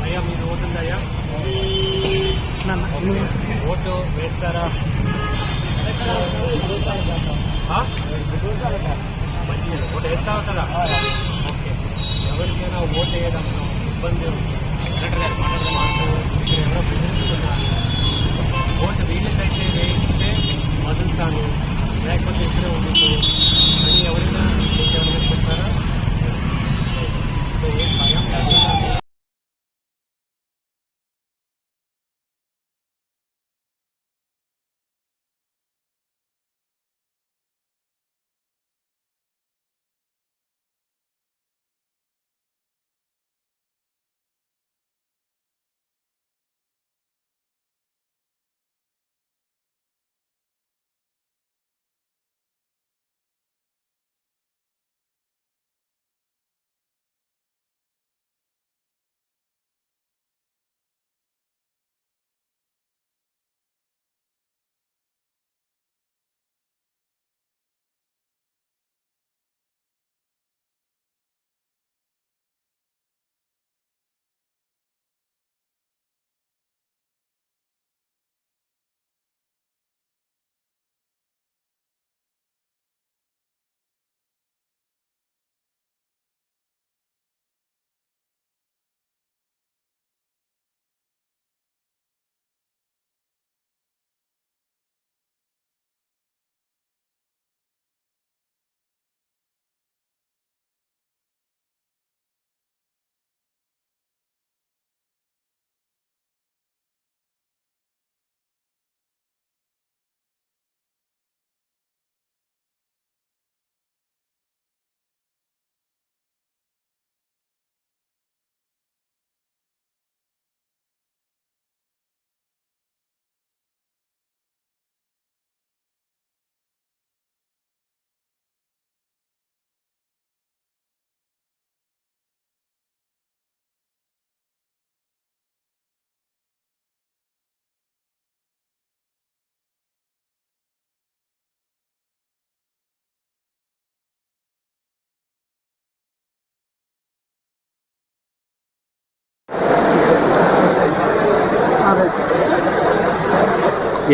అయ్యా మీరు ఓటుందయ్యా ఓటు వేస్తారా? మంచిది, ఓటు వేస్తా ఉంటారా? ఓకే, ఎవరికైనా ఓటు వేయడంలో ఇబ్బంది ఎవరో ప్రశ్నిస్తున్నారు. ఓటు వీళ్ళకైతే వేయిస్తే వదులుతాను, లేకపోతే ఇక్కడే ఉండదు అని ఎవరైనా చెప్పారా? ఏం భయం లేకుండా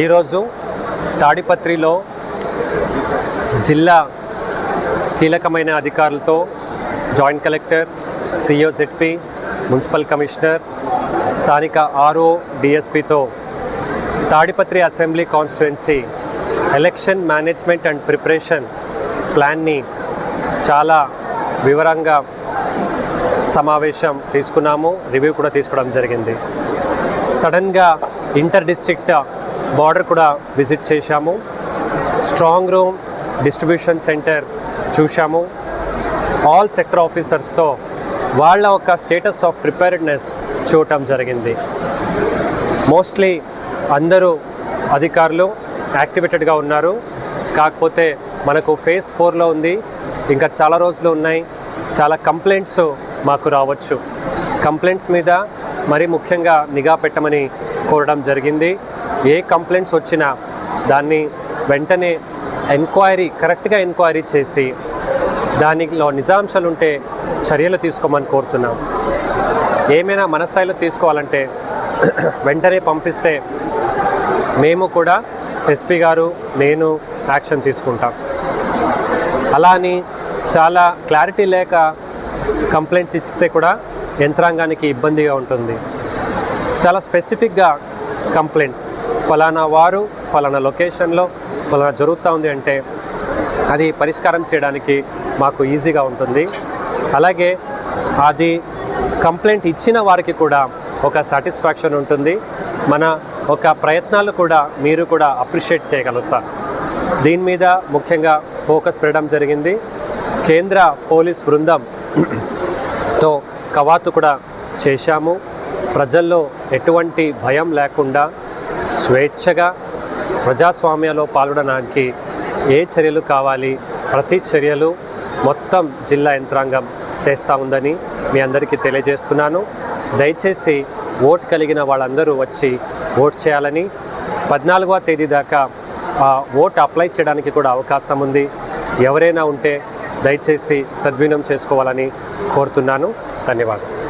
ఈరోజు తాడిపత్రిలో జిల్లా కీలకమైన అధికారులతో joint collector, CEO ZP, municipal commissioner, స్థానిక ఆర్ఓ, డిఎస్పీతో Tadipatri assembly constituency election management and preparation ప్లాన్ని చాలా వివరంగా సమావేశం తీసుకున్నాము, రివ్యూ కూడా తీసుకోవడం జరిగింది. సడన్గా ఇంటర్ డిస్ట్రిక్ట్ బార్డర్ కూడా విజిట్ చేశాము, స్ట్రాంగ్ రూమ్, డిస్ట్రిబ్యూషన్ సెంటర్ చూశాము. ఆల్ సెక్టర్ ఆఫీసర్స్తో వాళ్ళ ఒక స్టేటస్ ఆఫ్ ప్రిపేర్డ్నెస్ చూడటం జరిగింది. మోస్ట్లీ అందరూ అధికారులు యాక్టివేటెడ్గా ఉన్నారు. కాకపోతే మనకు ఫేజ్ 4లో ఉంది, ఇంకా చాలా రోజులు ఉన్నాయి. చాలా కంప్లైంట్స్ మాకు రావచ్చు. కంప్లైంట్స్ మీద మరి ముఖ్యంగా నిఘా పెట్టమని కోరడం జరిగింది. ఏ కంప్లైంట్స్ వచ్చినా దాన్ని వెంటనే కరెక్ట్గా ఎంక్వైరీ చేసి దానిలో నిజాంశాలు ఉంటే చర్యలు తీసుకోమని కోరుతున్నాం. ఏమైనా మన స్థాయిలో తీసుకోవాలంటే వెంటనే పంపిస్తే మేము కూడా ఎస్పీ గారు, నేను యాక్షన్ తీసుకుంటాం. అలా అని చాలా క్లారిటీ లేక కంప్లైంట్స్ ఇస్తే కూడా యంత్రాంగానికి ఇబ్బందిగా ఉంటుంది. చాలా స్పెసిఫిక్గా కంప్లైంట్స్, ఫలానా వారు ఫలానా లొకేషన్లో ఫలానా జరుగుతూ ఉంది అంటే అది పరిష్కారం చేయడానికి మాకు ఈజీగా ఉంటుంది. అలాగే అది కంప్లైంట్ ఇచ్చిన వారికి కూడా ఒక సాటిస్ఫాక్షన్ ఉంటుంది. మన ఒక ప్రయత్నాలు కూడా మీరు కూడా అప్రిషియేట్ చేయగలుగుతారు. దీని మీద ముఖ్యంగా ఫోకస్ పెట్టడం జరిగింది. కేంద్ర పోలీస్ బృందంతో కవాతు కూడా చేశాము. ప్రజల్లో ఎటువంటి భయం లేకుండా స్వేచ్ఛగా ప్రజాస్వామ్యంలో పాల్గొనడానికి ఏ చర్యలు కావాలి, ప్రతి చర్యలు మొత్తం జిల్లా యంత్రాంగం చేస్తూ ఉందని మీ అందరికీ తెలియజేస్తున్నాను. దయచేసి ఓటు కలిగిన వాళ్ళందరూ వచ్చి ఓటు చేయాలని, 14వ తేదీ దాకా ఓటు అప్లై చేయడానికి కూడా అవకాశం ఉంది. ఎవరైనా ఉంటే దయచేసి సద్వినియోగం చేసుకోవాలని కోరుతున్నాను. ధన్యవాదాలు.